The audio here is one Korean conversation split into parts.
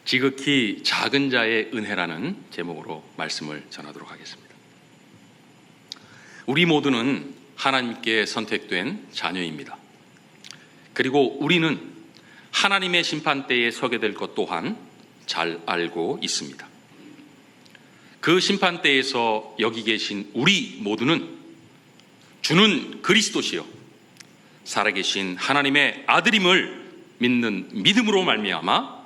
지극히 작은 자의 은혜라는 제목으로 말씀을 전하도록 하겠습니다. 우리 모두는 하나님께 선택된 자녀입니다. 그리고 우리는 하나님의 심판대에 서게 될 것 또한 잘 알고 있습니다. 그 심판대에서 여기 계신 우리 모두는 주는 그리스도시요 살아계신 하나님의 아들임을 믿는 믿음으로 말미암아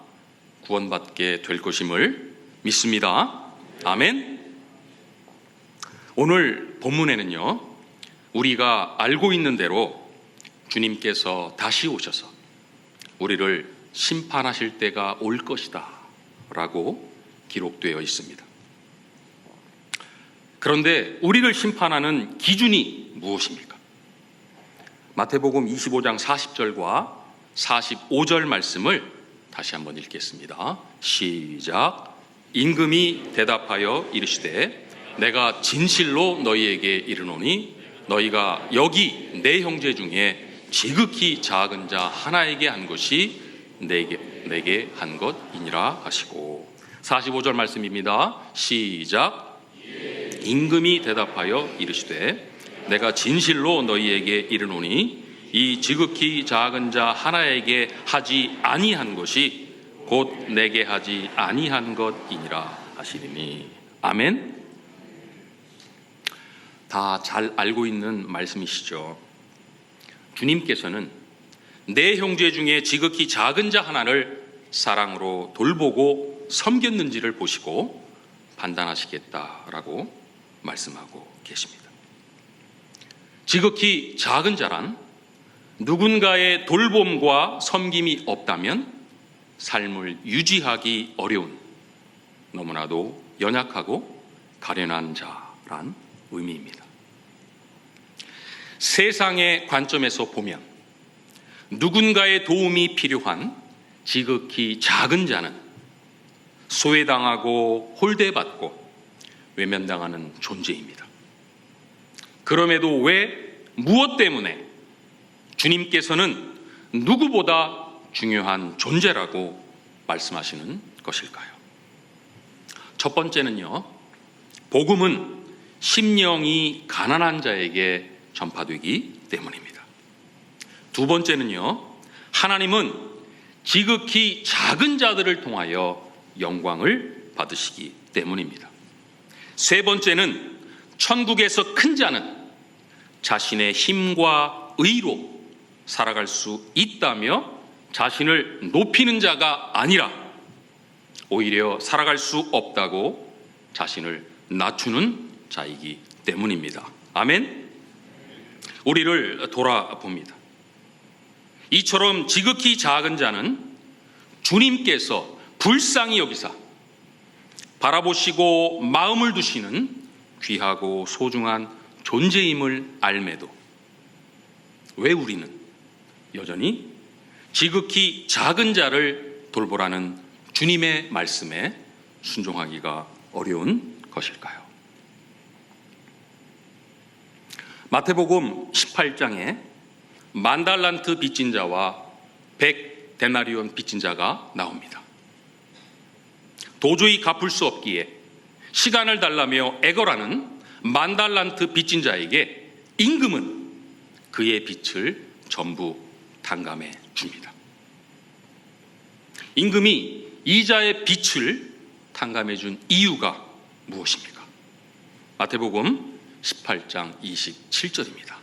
구원받게 될 것임을 믿습니다. 아멘. 오늘 본문에는요, 우리가 알고 있는 대로 주님께서 다시 오셔서 우리를 심판하실 때가 올 것이다 라고 기록되어 있습니다. 그런데 우리를 심판하는 기준이 무엇입니까? 마태복음 25장 40절과 45절 말씀을 다시 한번 읽겠습니다. 시작. 임금이 대답하여 이르시되 내가 진실로 너희에게 이르노니 너희가 여기 내 형제 중에 지극히 작은 자 하나에게 한 것이 내게 한 것이니라 하시고, 45절 말씀입니다. 시작. 임금이 대답하여 이르시되 내가 진실로 너희에게 이르노니 이 지극히 작은 자 하나에게 하지 아니한 것이 곧 내게 하지 아니한 것이니라 하시리니. 아멘. 다 잘 알고 있는 말씀이시죠. 주님께서는 내 형제 중에 지극히 작은 자 하나를 사랑으로 돌보고 섬겼는지를 보시고 판단하시겠다라고 말씀하고 계십니다. 지극히 작은 자란 누군가의 돌봄과 섬김이 없다면 삶을 유지하기 어려운, 너무나도 연약하고 가련한 자란 의미입니다. 세상의 관점에서 보면 누군가의 도움이 필요한 지극히 작은 자는 소외당하고 홀대받고 외면당하는 존재입니다. 그럼에도 왜 무엇 때문에 주님께서는 누구보다 중요한 존재라고 말씀하시는 것일까요? 첫 번째는요, 복음은 심령이 가난한 자에게 전파되기 때문입니다. 두 번째는요, 하나님은 지극히 작은 자들을 통하여 영광을 받으시기 때문입니다. 세 번째는 천국에서 큰 자는 자신의 힘과 의로 살아갈 수 있다며 자신을 높이는 자가 아니라 오히려 살아갈 수 없다고 자신을 낮추는 자이기 때문입니다. 아멘. 우리를 돌아봅니다. 이처럼 지극히 작은 자는 주님께서 불쌍히 여기사 바라보시고 마음을 두시는 귀하고 소중한 존재임을 알매도 왜 우리는 여전히 지극히 작은 자를 돌보라는 주님의 말씀에 순종하기가 어려운 것일까요? 마태복음 18장에 10,000달란트 빚진 자와 100데나리온 빚진 자가 나옵니다. 도저히 갚을 수 없기에 시간을 달라며 애걸하는 10,000달란트 빚진 자에게 임금은 그의 빚을 전부 탕감해 줍니다. 임금이 이자의 빚을 탕감해 준 이유가 무엇입니까? 마태복음 18장 27절입니다.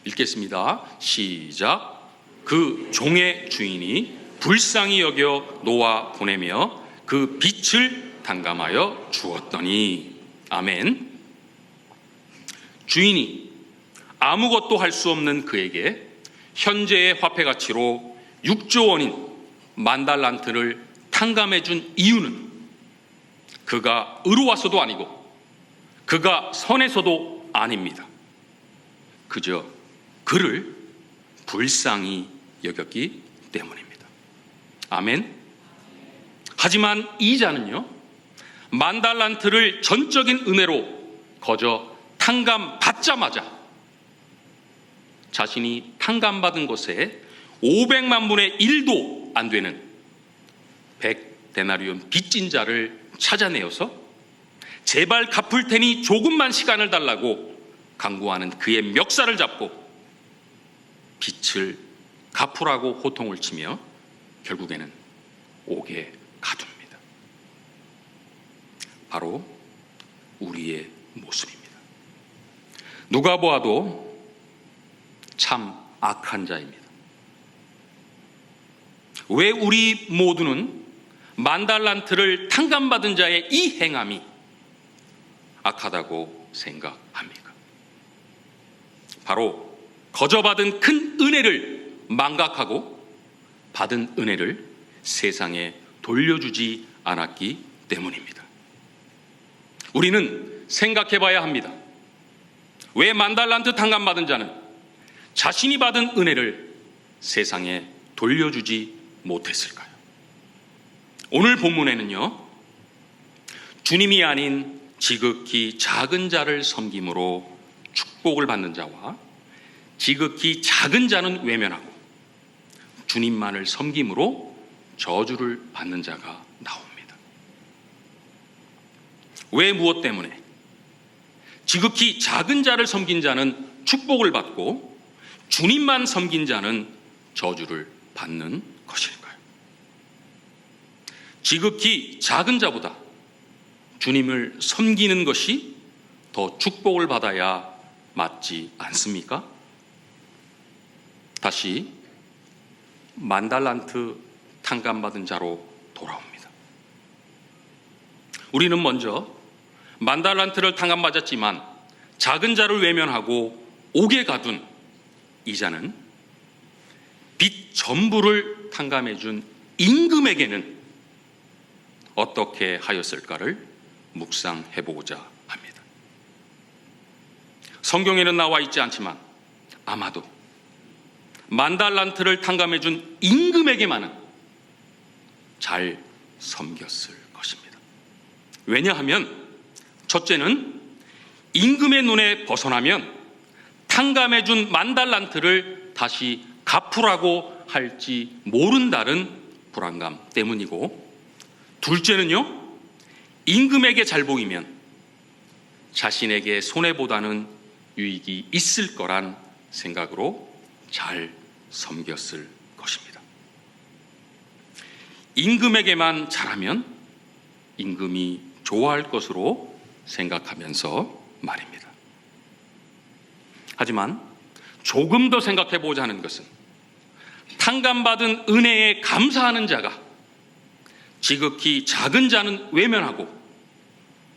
읽겠습니다. 시작. 그 종의 주인이 불쌍히 여겨 놓아 보내며 그 빚을 탕감하여 주었더니. 아멘. 주인이 아무것도 할 수 없는 그에게 현재의 화폐 가치로 6조 원인 10,000달란트를 탕감해 준 이유는 그가 의로워서도 아니고 그가 선해서도 아닙니다. 그저 그를 불쌍히 여겼기 때문입니다. 아멘. 하지만 이 자는요, 10,000달란트를 전적인 은혜로 거저 탕감받자마자 자신이 탕감받은 것에 500만 분의 1도 안 되는 데나리온 빚진 자를 찾아내어서 제발 갚을 테니 조금만 시간을 달라고 강구하는 그의 멱살을 잡고 빚을 갚으라고 호통을 치며 결국에는 옥에 가둡니다. 바로 우리의 모습입니다. 누가 보아도 참 악한 자입니다. 왜 우리 모두는 만달란트를 탕감받은 자의 이 행함이 악하다고 생각합니까? 바로 거저받은 큰 은혜를 망각하고 받은 은혜를 세상에 돌려주지 않았기 때문입니다. 우리는 생각해 봐야 합니다. 왜 만달란트 탕감받은 자는 자신이 받은 은혜를 세상에 돌려주지 못했을까요? 오늘 본문에는요, 주님이 아닌 지극히 작은 자를 섬김으로 축복을 받는 자와 지극히 작은 자는 외면하고 주님만을 섬김으로 저주를 받는 자가 나옵니다. 왜 무엇 때문에 지극히 작은 자를 섬긴 자는 축복을 받고 주님만 섬긴 자는 저주를 받는 것일까요? 지극히 작은 자보다 주님을 섬기는 것이 더 축복을 받아야 맞지 않습니까? 다시 만달란트 탕감받은 자로 돌아옵니다. 우리는 먼저 만달란트를 탕감받았지만 작은 자를 외면하고 옥에 가둔 이 자는 빚 전부를 탕감해 준 임금에게는 어떻게 하였을까를 묵상해 보고자 합니다. 성경에는 나와 있지 않지만 아마도 만달란트를 탕감해 준 임금에게만은 잘 섬겼을 것입니다. 왜냐하면 첫째는 임금의 눈에 벗어나면 탕감해 준 만달란트를 다시 갚으라고 할지 모른다는 불안감 때문이고, 둘째는요, 임금에게 잘 보이면 자신에게 손해보다는 유익이 있을 거란 생각으로 잘 섬겼을 것입니다. 임금에게만 잘하면 임금이 좋아할 것으로 생각하면서 말입니다. 하지만 조금 더 생각해 보자 하는 것은 탕감받은 은혜에 감사하는 자가 지극히 작은 자는 외면하고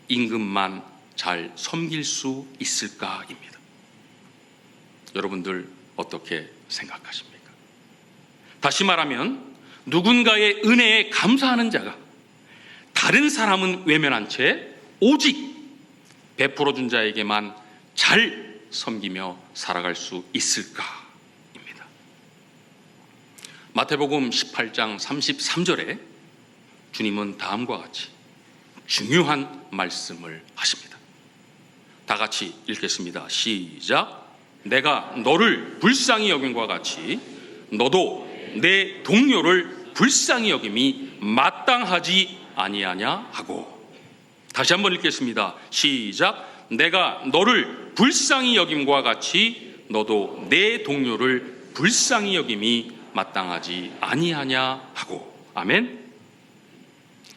임금만 잘 섬길 수 있을까입니다. 여러분들 어떻게 생각하십니까? 다시 말하면 누군가의 은혜에 감사하는 자가 다른 사람은 외면한 채 오직 베풀어준 자에게만 잘 섬기며 살아갈 수 있을까입니다. 마태복음 18장 33절에 주님은 다음과 같이 중요한 말씀을 하십니다. 다 같이 읽겠습니다. 시작. 내가 너를 불쌍히 여김과 같이 너도 내 동료를 불쌍히 여김이 마땅하지 아니하냐 하고. 다시 한번 읽겠습니다. 시작. 내가 너를 불쌍히 여김과 같이 너도 내 동료를 불쌍히 여김이 마땅하지 아니하냐 하고. 아멘.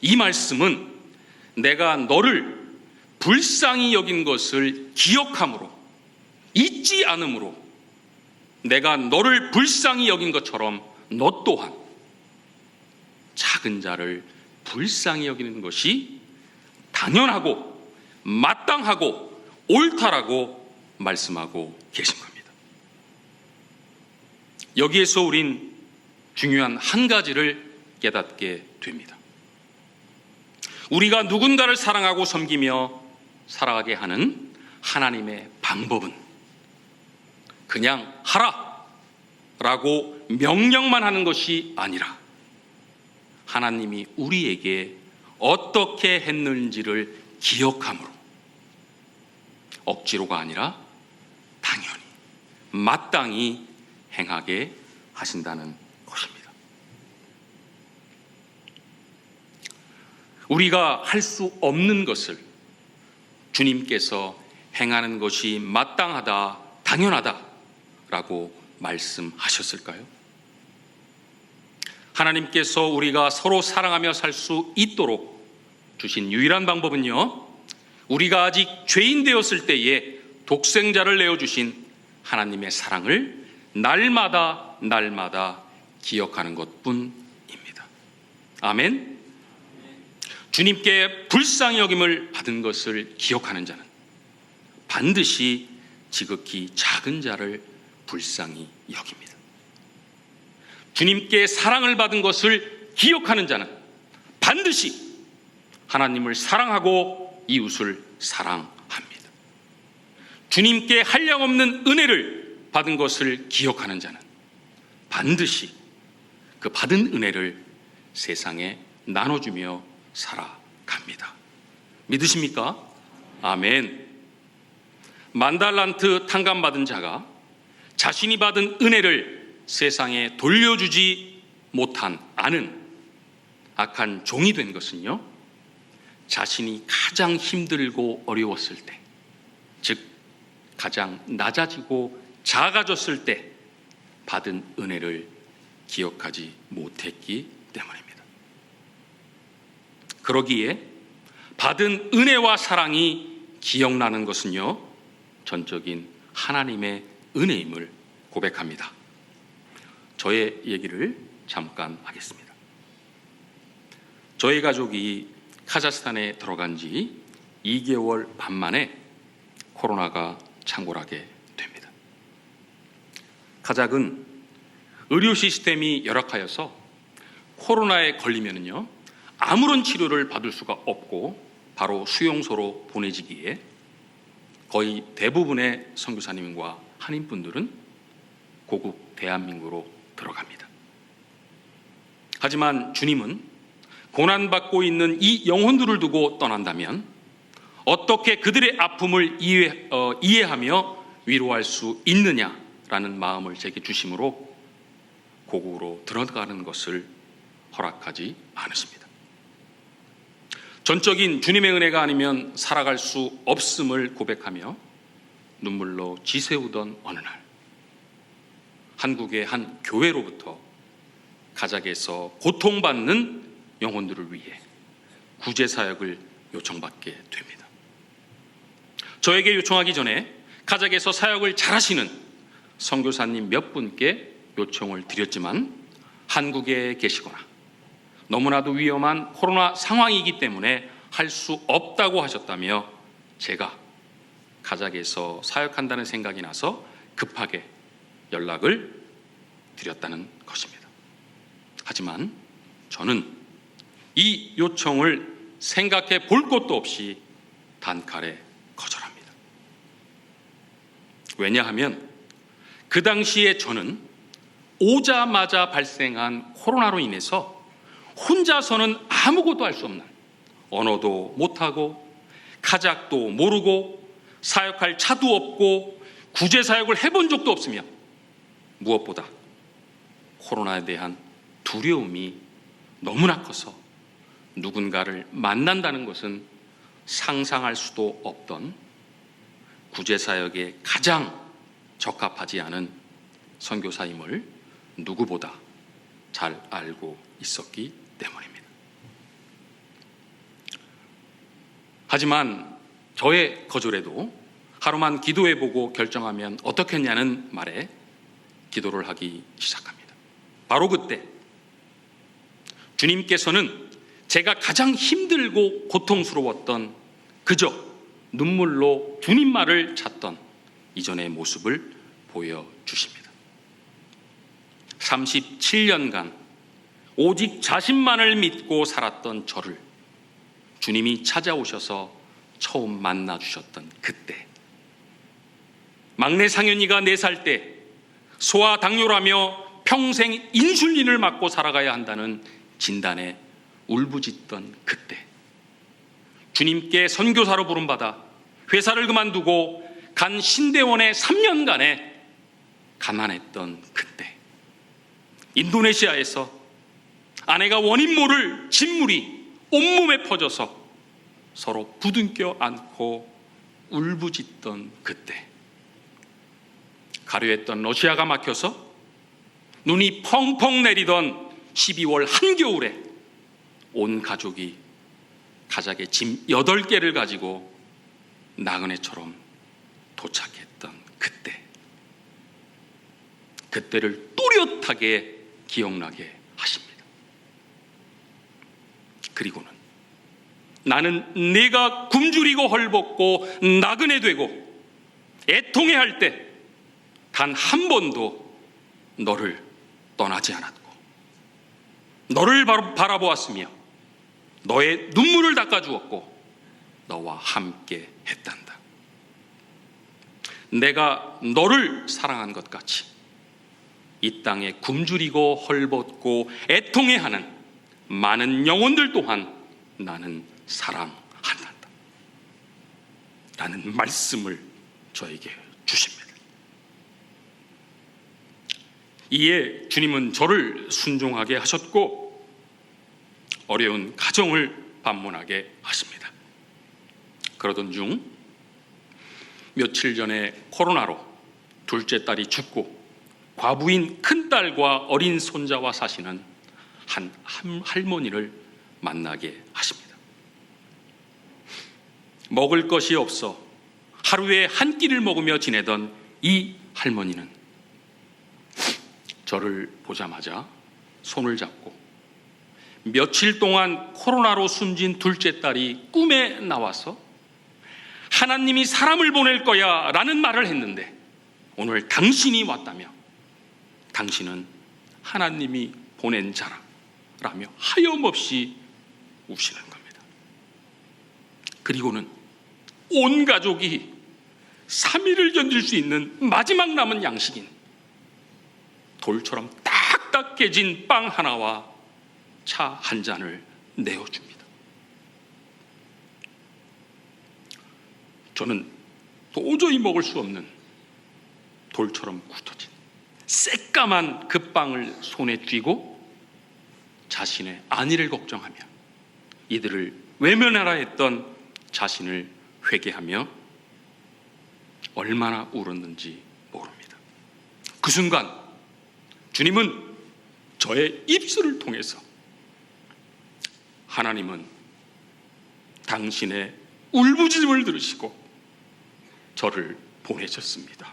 이 말씀은 내가 너를 불쌍히 여긴 것을 기억함으로, 잊지 않음으로 내가 너를 불쌍히 여긴 것처럼 너 또한 작은 자를 불쌍히 여기는 것이 당연하고 마땅하고 옳다라고 말씀하고 계신 겁니다. 여기에서 우린 중요한 한 가지를 깨닫게 됩니다. 우리가 누군가를 사랑하고 섬기며 살아가게 하는 하나님의 방법은 그냥 하라 라고 명령만 하는 것이 아니라 하나님이 우리에게 어떻게 했는지를 기억함으로 억지로가 아니라 당연히 마땅히 행하게 하신다는 것입니다. 우리가 할 수 없는 것을 주님께서 행하는 것이 마땅하다, 당연하다라고 말씀하셨을까요? 하나님께서 우리가 서로 사랑하며 살 수 있도록 주신 유일한 방법은요, 우리가 아직 죄인 되었을 때에 독생자를 내어주신 하나님의 사랑을 날마다 기억하는 것뿐입니다. 아멘. 주님께 불쌍히 여김을 받은 것을 기억하는 자는 반드시 지극히 작은 자를 불쌍히 여깁니다. 주님께 사랑을 받은 것을 기억하는 자는 반드시 하나님을 사랑하고 이웃을 사랑합니다. 주님께 한량없는 은혜를 받은 것을 기억하는 자는 반드시 그 받은 은혜를 세상에 나눠주며 살아갑니다. 믿으십니까? 아멘. 만달란트 탕감받은 자가 자신이 받은 은혜를 세상에 돌려주지 못한 아는 악한 종이 된 것은요, 자신이 가장 힘들고 어려웠을 때, 즉 가장 낮아지고 작아졌을 때 받은 은혜를 기억하지 못했기 때문입니다. 그러기에 받은 은혜와 사랑이 기억나는 것은요, 전적인 하나님의 은혜임을 고백합니다. 저의 얘기를 잠깐 하겠습니다. 저희 가족이 카자흐스탄에 들어간 지 2개월 반 만에 코로나가 창궐하게 됩니다. 카자흐는 의료 시스템이 열악하여서 코로나에 걸리면요, 아무런 치료를 받을 수가 없고 바로 수용소로 보내지기에 거의 대부분의 선교사님과 한인분들은 고국 대한민국으로 들어갑니다. 하지만 주님은 고난받고 있는 이 영혼들을 두고 떠난다면 어떻게 그들의 아픔을 이해하며 위로할 수 있느냐라는 마음을 제게 주심으로 고국으로 들어가는 것을 허락하지 않으십니다. 전적인 주님의 은혜가 아니면 살아갈 수 없음을 고백하며 눈물로 지새우던 어느 날, 한국의 한 교회로부터 카자흐에서 고통받는 영혼들을 위해 구제사역을 요청받게 됩니다. 저에게 요청하기 전에 카자흐에서 사역을 잘하시는 선교사님 몇 분께 요청을 드렸지만 한국에 계시거나 너무나도 위험한 코로나 상황이기 때문에 할 수 없다고 하셨다며 제가 카자흐에서 사역한다는 생각이 나서 급하게 연락을 드렸다는 것입니다. 하지만 저는 이 요청을 생각해 볼 것도 없이 단칼에 거절합니다. 왜냐하면 그 당시에 저는 오자마자 발생한 코로나로 인해서 혼자서는 아무것도 할 수 없는, 언어도 못하고 카자흐도 모르고 사역할 차도 없고 구제사역을 해본 적도 없으며 무엇보다 코로나에 대한 두려움이 너무나 커서 누군가를 만난다는 것은 상상할 수도 없던 구제사역에 가장 적합하지 않은 선교사임을 누구보다 잘 알고 있었기 때문입니다. 하지만 저의 거절에도 하루만 기도해보고 결정하면 어떻겠냐는 말에 기도를 하기 시작합니다. 바로 그때 주님께서는 제가 가장 힘들고 고통스러웠던 그저 눈물로 주님만을 찾던 이전의 모습을 보여주십니다. 37년간 오직 자신만을 믿고 살았던 저를 주님이 찾아오셔서 처음 만나주셨던 그때, 막내 상현이가 4살 때 소아 당뇨라며 평생 인슐린을 맞고 살아가야 한다는 진단에 울부짖던 그때, 주님께 선교사로 부름받아 회사를 그만두고 간 신대원에 3년간에 가난했던 그때, 인도네시아에서 아내가 원인 모를 진물이 온몸에 퍼져서 서로 부둥켜 안고 울부짖던 그때, 가려했던 러시아가 막혀서 눈이 펑펑 내리던 12월 한겨울에 온 가족이 가작의 짐 8개를 가지고 나그네처럼 도착했던 그때를 또렷하게 기억나게 하십니다. 그리고는 나는 네가 굶주리고 헐벗고 나그네 되고 애통해할 때 단 한 번도 너를 떠나지 않았고 너를 바라보았으며 너의 눈물을 닦아주었고 너와 함께 했단다. 내가 너를 사랑한 것 같이 이 땅에 굶주리고 헐벗고 애통해하는 많은 영혼들 또한 나는 사랑한단다 라는 말씀을 저에게 주십니다. 이에 주님은 저를 순종하게 하셨고 어려운 가정을 방문하게 하십니다. 그러던 중 며칠 전에 코로나로 둘째 딸이 죽고 과부인 큰딸과 어린 손자와 사시는 한 할머니를 만나게 하십니다. 먹을 것이 없어 하루에 한 끼를 먹으며 지내던 이 할머니는 저를 보자마자 손을 잡고 며칠 동안 코로나로 숨진 둘째 딸이 꿈에 나와서 하나님이 사람을 보낼 거야 라는 말을 했는데 오늘 당신이 왔다며 당신은 하나님이 보낸 자라 라며 하염없이 우시는 겁니다. 그리고는 온 가족이 3일을 견딜 수 있는 마지막 남은 양식인 돌처럼 딱딱 깨진 빵 하나와 차 한 잔을 내어줍니다. 저는 도저히 먹을 수 없는 돌처럼 굳어진 새까만 그 빵을 손에 쥐고 자신의 안위를 걱정하며 이들을 외면하라 했던 자신을 회개하며 얼마나 울었는지 모릅니다. 그 순간 주님은 저의 입술을 통해서 하나님은 당신의 울부짖음을 들으시고 저를 보내셨습니다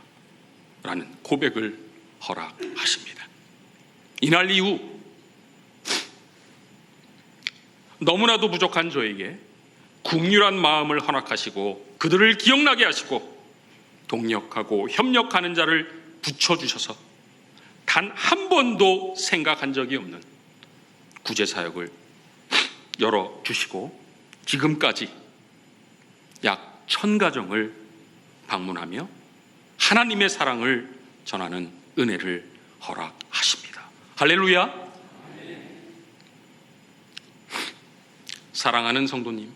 라는 고백을 허락하십니다. 이날 이후 너무나도 부족한 저에게 긍휼한 마음을 허락하시고 그들을 기억나게 하시고 동력하고 협력하는 자를 붙여주셔서 단 한 번도 생각한 적이 없는 구제사역을 열어주시고 지금까지 약 1000가정을 방문하며 하나님의 사랑을 전하는 은혜를 허락하십니다. 할렐루야. 사랑하는 성도님,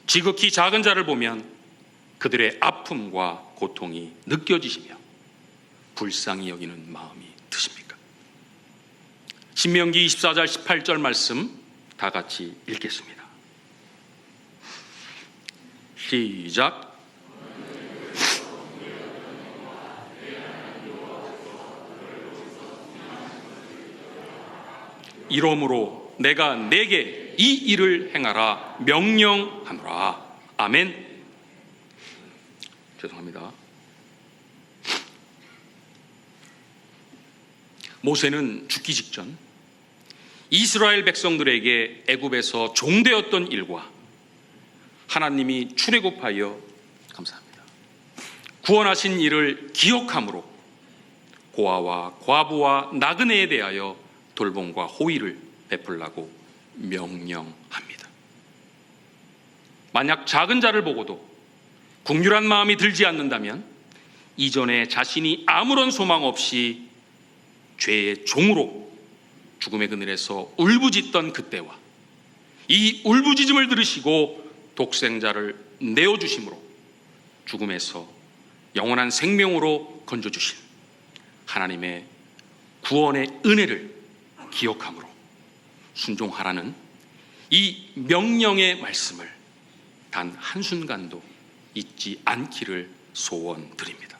지극히 작은 자를 보면 그들의 아픔과 고통이 느껴지시며 불쌍히 여기는 마음이 드십니까? 신명기 24장 18절 말씀 다 같이 읽겠습니다. 시작. 이러므로 내가 내게 이 일을 행하라 명령하노라. 아멘. 죄송합니다. 모세는 죽기 직전 이스라엘 백성들에게 애굽에서 종되었던 일과 하나님이 출애굽하여 감사합니다. 구원하신 일을 기억함으로 고아와 과부와 나그네에 대하여 돌봄과 호의를 베풀라고 명령합니다. 만약 작은 자를 보고도 긍휼한 마음이 들지 않는다면 이전에 자신이 아무런 소망 없이 죄의 종으로 죽음의 그늘에서 울부짖던 그때와 이 울부짖음을 들으시고 독생자를 내어주심으로 죽음에서 영원한 생명으로 건져주신 하나님의 구원의 은혜를 기억함으로 순종하라는 이 명령의 말씀을 단 한순간도 잊지 않기를 소원드립니다.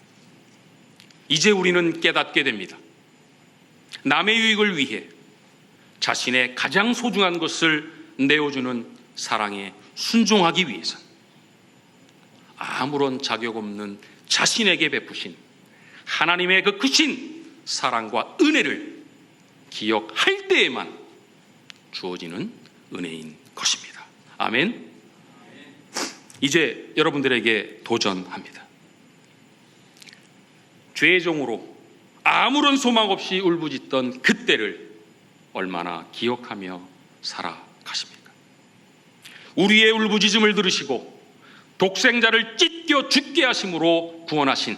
이제 우리는 깨닫게 됩니다. 남의 유익을 위해 자신의 가장 소중한 것을 내어주는 사랑에 순종하기 위해서 아무런 자격 없는 자신에게 베푸신 하나님의 그 크신 사랑과 은혜를 기억할 때에만 주어지는 은혜인 것입니다. 아멘. 이제 여러분들에게 도전합니다. 죄의 종으로 아무런 소망 없이 울부짖던 그때를 얼마나 기억하며 살아가십니까? 우리의 울부짖음을 들으시고 독생자를 찢겨 죽게 하심으로 구원하신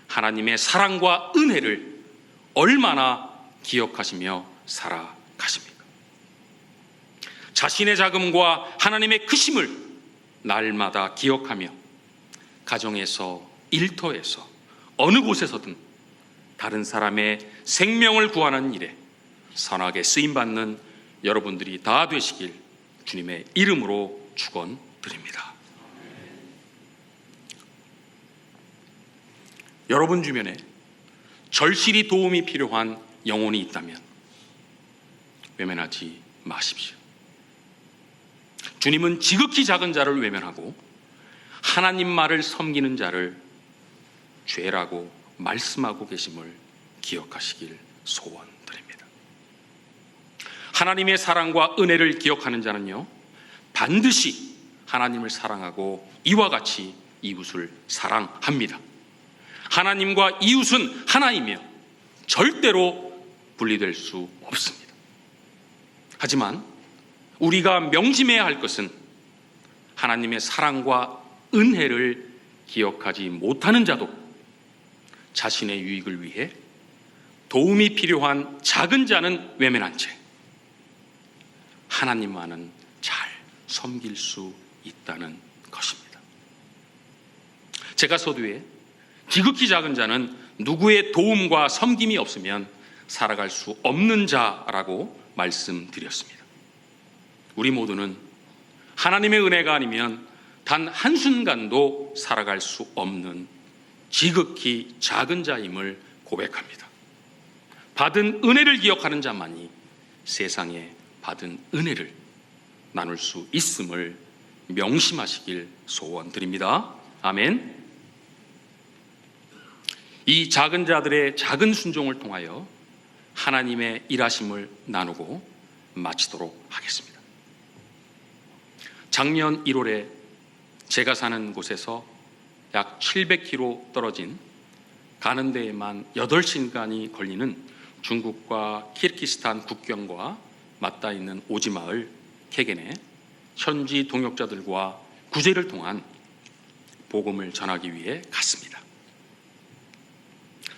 하나님의 사랑과 은혜를 얼마나 기억하시며 살아가십니까? 자신의 자금과 하나님의 크심을 날마다 기억하며 가정에서, 일터에서, 어느 곳에서든 다른 사람의 생명을 구하는 일에 선하게 쓰임받는 여러분들이 다 되시길 주님의 이름으로 축원드립니다. 여러분 주변에 절실히 도움이 필요한 영혼이 있다면 외면하지 마십시오. 주님은 지극히 작은 자를 외면하고 하나님 말을 섬기는 자를 죄라고 말씀하고 계심을 기억하시길 소원드립니다. 하나님의 사랑과 은혜를 기억하는 자는요, 반드시 하나님을 사랑하고 이와 같이 이웃을 사랑합니다. 하나님과 이웃은 하나이며 절대로 분리될 수 없습니다. 하지만 우리가 명심해야 할 것은 하나님의 사랑과 은혜를 기억하지 못하는 자도 자신의 유익을 위해 도움이 필요한 작은 자는 외면한 채 하나님만은 잘 섬길 수 있다는 것입니다. 제가 서두에 지극히 작은 자는 누구의 도움과 섬김이 없으면 살아갈 수 없는 자라고 말씀드렸습니다. 우리 모두는 하나님의 은혜가 아니면 단 한순간도 살아갈 수 없는 지극히 작은 자임을 고백합니다. 받은 은혜를 기억하는 자만이 세상에 받은 은혜를 나눌 수 있음을 명심하시길 소원드립니다. 아멘. 이 작은 자들의 작은 순종을 통하여 하나님의 일하심을 나누고 마치도록 하겠습니다. 작년 1월에 제가 사는 곳에서 약 700km 떨어진 가는 데에만 8시간이 걸리는 중국과 키르기스탄 국경과 맞닿아 있는 오지마을 케겐에 현지 동역자들과 구제를 통한 복음을 전하기 위해 갔습니다.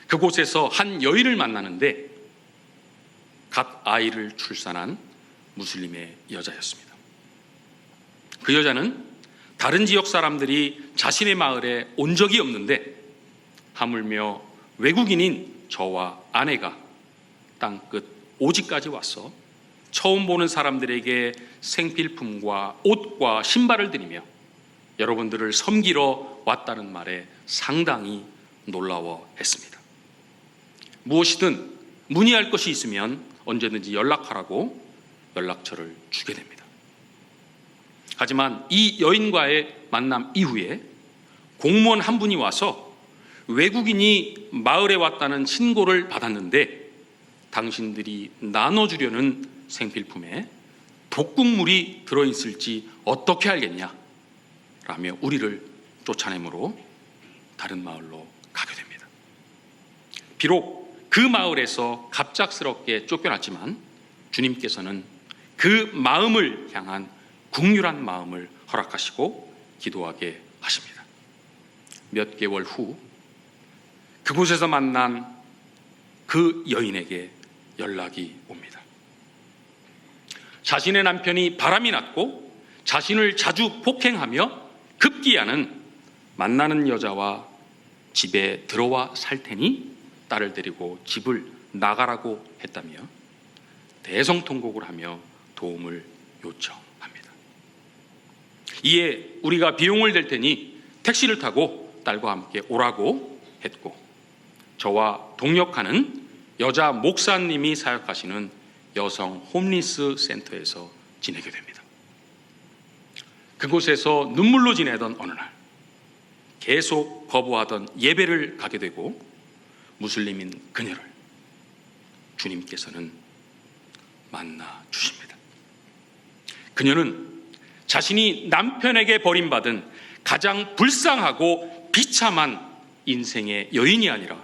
그곳에서 한 여인을 만나는데 갓 아이를 출산한 무슬림의 여자였습니다. 그 여자는 다른 지역 사람들이 자신의 마을에 온 적이 없는데 하물며 외국인인 저와 아내가 땅끝 오지까지 와서 처음 보는 사람들에게 생필품과 옷과 신발을 드리며 여러분들을 섬기러 왔다는 말에 상당히 놀라워했습니다. 무엇이든 문의할 것이 있으면 언제든지 연락하라고 연락처를 주게 됩니다. 하지만 이 여인과의 만남 이후에 공무원 한 분이 와서 외국인이 마을에 왔다는 신고를 받았는데 당신들이 나눠주려는 생필품에 독극물이 들어있을지 어떻게 알겠냐? 라며 우리를 쫓아내므로 다른 마을로 가게 됩니다. 비록 그 마을에서 갑작스럽게 쫓겨났지만 주님께서는 그 마음을 향한 긍휼한 마음을 허락하시고 기도하게 하십니다. 몇 개월 후 그곳에서 만난 그 여인에게 연락이 옵니다. 자신의 남편이 바람이 났고 자신을 자주 폭행하며 급기야는 만나는 여자와 집에 들어와 살 테니 딸을 데리고 집을 나가라고 했다며 대성통곡을 하며 도움을 요청합니다. 이에 우리가 비용을 댈 테니 택시를 타고 딸과 함께 오라고 했고, 저와 동역하는 여자 목사님이 사역하시는 여성 홈리스 센터에서 지내게 됩니다. 그곳에서 눈물로 지내던 어느 날 계속 거부하던 예배를 가게 되고 무슬림인 그녀를 주님께서는 만나 주십니다. 그녀는 자신이 남편에게 버림받은 가장 불쌍하고 비참한 인생의 여인이 아니라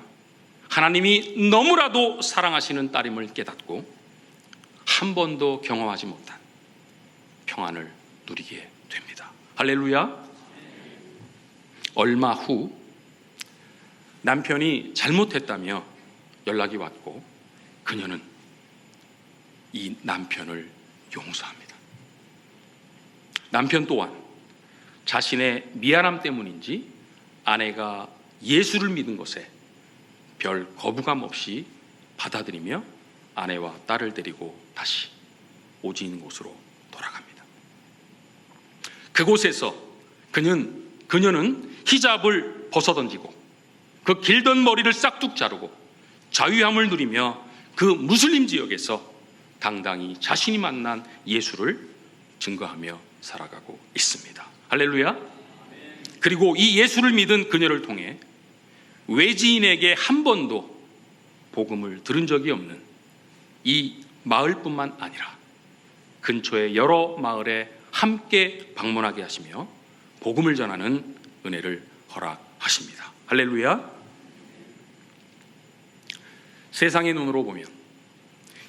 하나님이 너무나도 사랑하시는 딸임을 깨닫고 한 번도 경험하지 못한 평안을 누리게 됩니다. 할렐루야. 얼마 후 남편이 잘못했다며 연락이 왔고 그녀는 이 남편을 용서합니다. 남편 또한 자신의 미안함 때문인지 아내가 예수를 믿은 것에 별 거부감 없이 받아들이며 아내와 딸을 데리고 다시 오진 곳으로 돌아갑니다. 그곳에서 그녀는 히잡을 벗어던지고 그 길던 머리를 싹둑 자르고 자유함을 누리며 그 무슬림 지역에서 당당히 자신이 만난 예수를 증거하며 살아가고 있습니다. 할렐루야. 그리고 이 예수를 믿은 그녀를 통해 외지인에게 한 번도 복음을 들은 적이 없는 이 마을뿐만 아니라 근처의 여러 마을에 함께 방문하게 하시며 복음을 전하는 은혜를 허락하십니다. 할렐루야. 세상의 눈으로 보면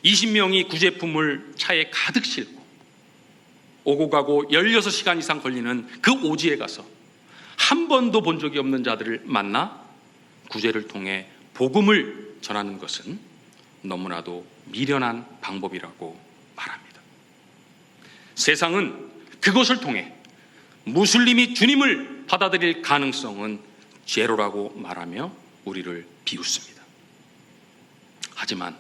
20명이 구제품을 차에 가득 싣고 오고 가고 16시간 이상 걸리는 그 오지에 가서 한 번도 본 적이 없는 자들을 만나 구제를 통해 복음을 전하는 것은 너무나도 미련한 방법이라고 말합니다. 세상은 그것을 통해 무슬림이 주님을 받아들일 가능성은 제로라고 말하며 우리를 비웃습니다. 하지만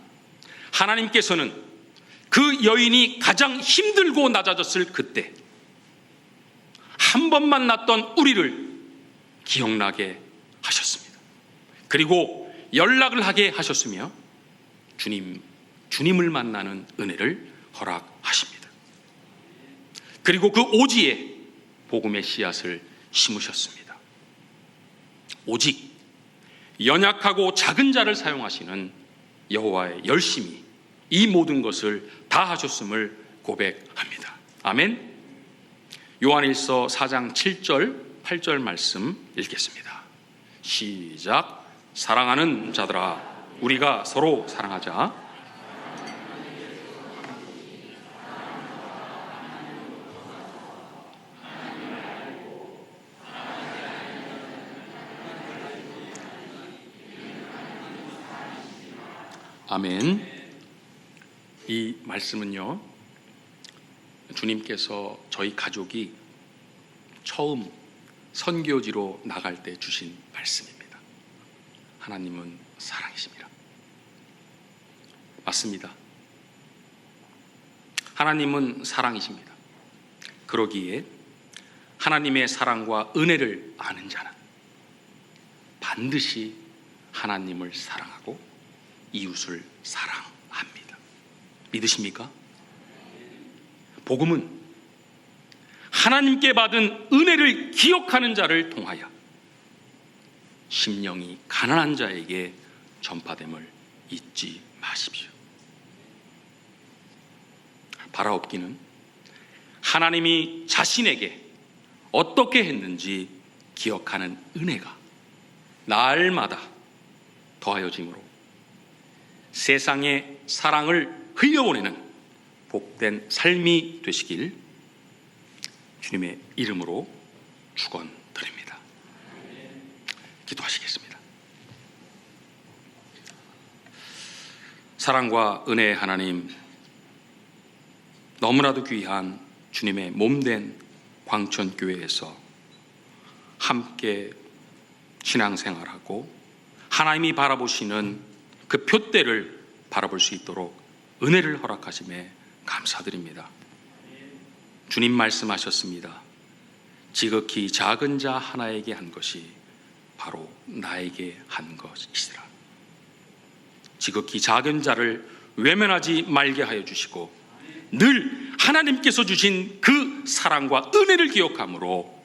하나님께서는 그 여인이 가장 힘들고 낮아졌을 그때 한 번 만났던 우리를 기억나게 하셨습니다. 그리고 연락을 하게 하셨으며 주님을 만나는 은혜를 허락하십니다. 그리고 그 오지에 복음의 씨앗을 심으셨습니다. 오직 연약하고 작은 자를 사용하시는 여호와의 열심히 이 모든 것을 다 하셨음을 고백합니다. 아멘. 요한일서 4장 7절 8절 말씀 읽겠습니다. 시작. 사랑하는 자들아 우리가 서로 사랑하자. 아멘. 이 말씀은요, 주님께서 저희 가족이 처음 선교지로 나갈 때 주신 말씀입니다. 하나님은 사랑이십니다. 맞습니다. 하나님은 사랑이십니다. 그러기에 하나님의 사랑과 은혜를 아는 자는 반드시 하나님을 사랑하고 이웃을 사랑합니다. 믿으십니까? 복음은 하나님께 받은 은혜를 기억하는 자를 통하여 심령이 가난한 자에게 전파됨을 잊지 마십시오. 바라옵기는 하나님이 자신에게 어떻게 했는지 기억하는 은혜가 날마다 더하여짐으로 세상의 사랑을 흘려보내는 복된 삶이 되시길 주님의 이름으로 축원드립니다. 기도하시겠습니다. 사랑과 은혜의 하나님, 너무나도 귀한 주님의 몸된 광천교회에서 함께 신앙생활하고 하나님이 바라보시는 그 표대를 바라볼 수 있도록 은혜를 허락하심에 감사드립니다. 주님 말씀하셨습니다. 지극히 작은 자 하나에게 한 것이 바로 나에게 한 것이시라. 지극히 작은 자를 외면하지 말게 하여 주시고 늘 하나님께서 주신 그 사랑과 은혜를 기억함으로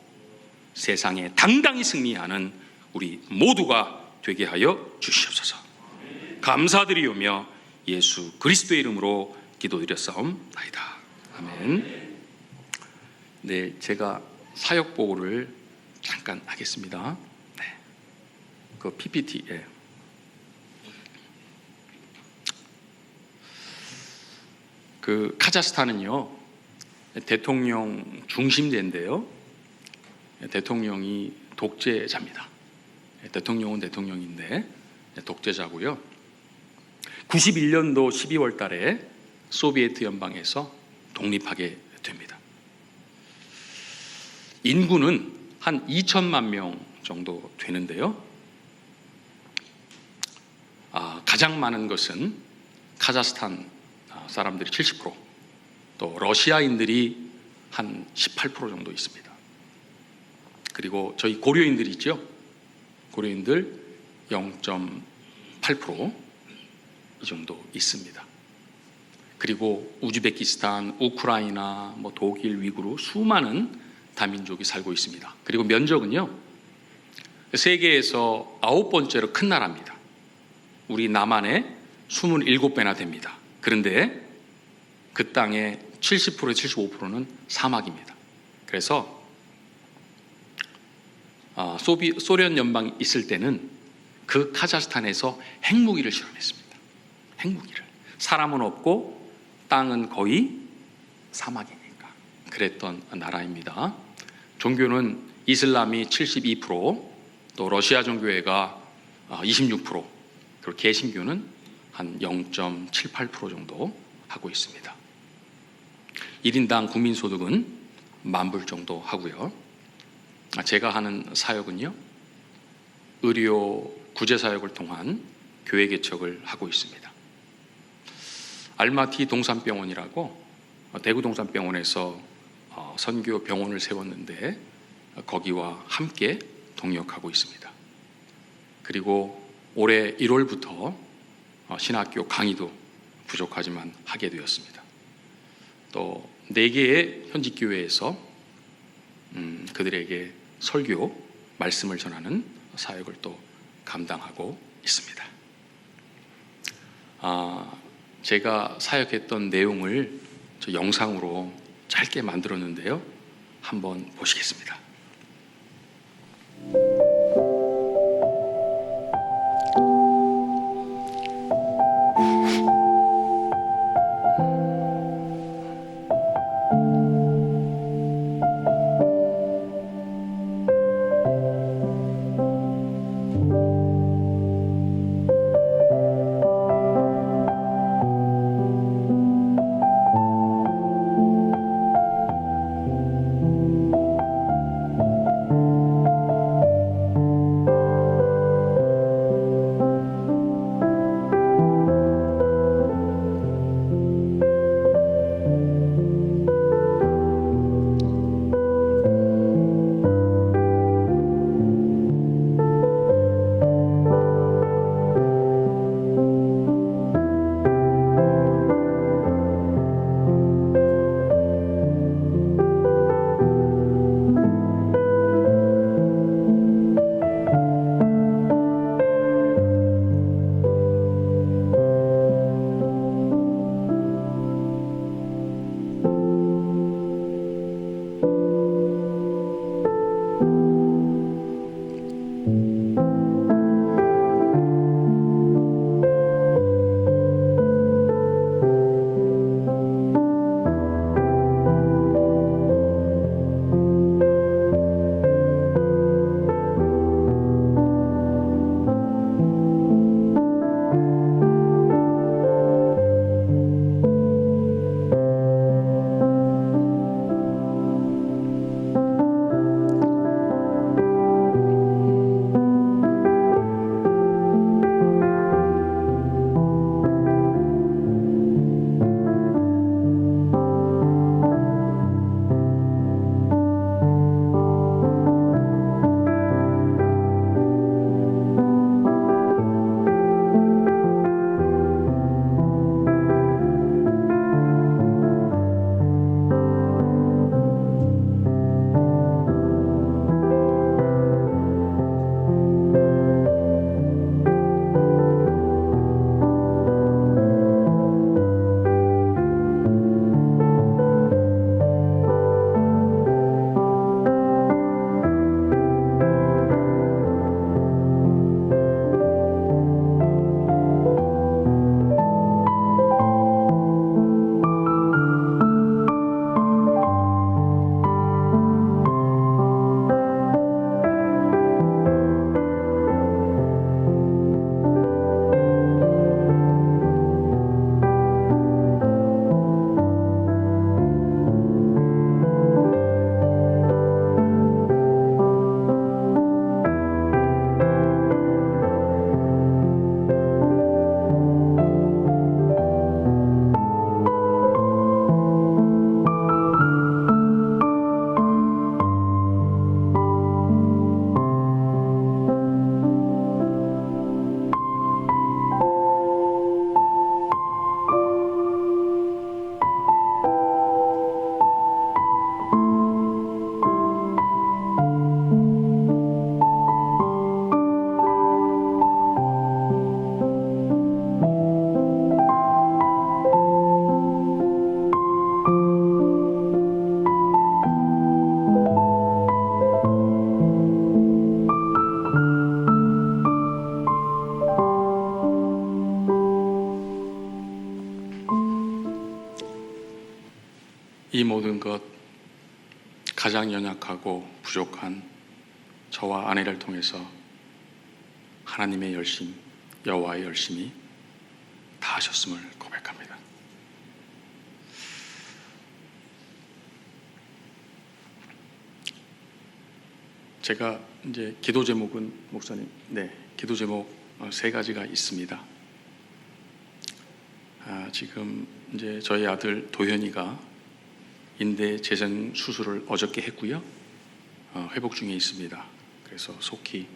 세상에 당당히 승리하는 우리 모두가 되게 하여 주시옵소서. 감사드리오며 예수 그리스도의 이름으로 기도드렸사옵나이다. 아멘. 네, 제가 사역 보고를 잠깐 하겠습니다. 네, 그 PPT에 그 카자흐스탄은요 대통령 중심제인데요, 대통령이 독재자입니다. 대통령은 대통령인데 독재자고요. 91년도 12월 달에 소비에트 연방에서 독립하게 됩니다. 인구는 한 2천만 명 정도 되는데요. 가장 많은 것은 카자흐스탄 사람들이 70%, 또 러시아인들이 한 18% 정도 있습니다. 그리고 저희 고려인들 있죠? 고려인들 0.8% 이 정도 있습니다. 그리고 우즈베키스탄, 우크라이나, 독일, 위구르 수많은 다민족이 살고 있습니다. 그리고 면적은요 세계에서 9번째로 큰 나라입니다. 우리 남한의 27배나 됩니다. 그런데 그 땅의 70%, 75%는 사막입니다. 그래서 소련 연방이 있을 때는 그 카자흐스탄에서 핵무기를 실험했습니다. 핵무기를. 사람은 없고 땅은 거의 사막이니까 그랬던 나라입니다. 종교는 이슬람이 72%, 또 러시아 종교회가 26%, 그리고 개신교는 한 0.78% 정도 하고 있습니다. 1인당 국민소득은 10,000불 정도 하고요. 제가 하는 사역은요 의료 구제사역을 통한 교회 개척을 하고 있습니다. 알마티 동산병원이라고 대구 동산병원에서 선교 병원을 세웠는데 거기와 함께 동역하고 있습니다. 그리고 올해 1월부터 신학교 강의도 부족하지만 하게 되었습니다. 또 4개의 현직 교회에서 그들에게 설교, 말씀을 전하는 사역을 또 감당하고 있습니다. 제가 사역했던 내용을 저 영상으로 짧게 만들었는데요. 한번 보시겠습니다. 모든 것 가장 연약하고 부족한 저와 아내를 통해서 하나님의 열심, 여호와의 열심이 다 하셨음을 고백합니다. 제가 이제 기도 제목은 목사님, 기도 제목 3가지가 있습니다. 지금 이제 저희 아들 도현이가 인대 재생 수술을 어저께 했고요. 회복 중에 있습니다. 그래서 속히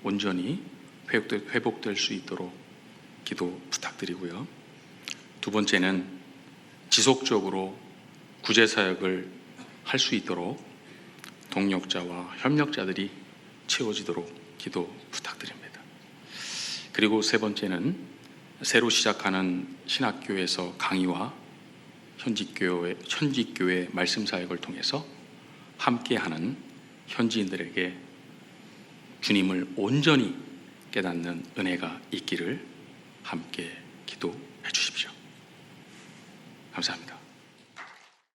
온전히 회복될 수 있도록 기도 부탁드리고요. 2번째는 지속적으로 구제사역을 할 수 있도록 동력자와 협력자들이 채워지도록 기도 부탁드립니다. 그리고 3번째는 새로 시작하는 신학교에서 강의와 현직교회 말씀사역을 통해서 함께하는 현지인들에게 주님을 온전히 깨닫는 은혜가 있기를 함께 기도해 주십시오. 감사합니다.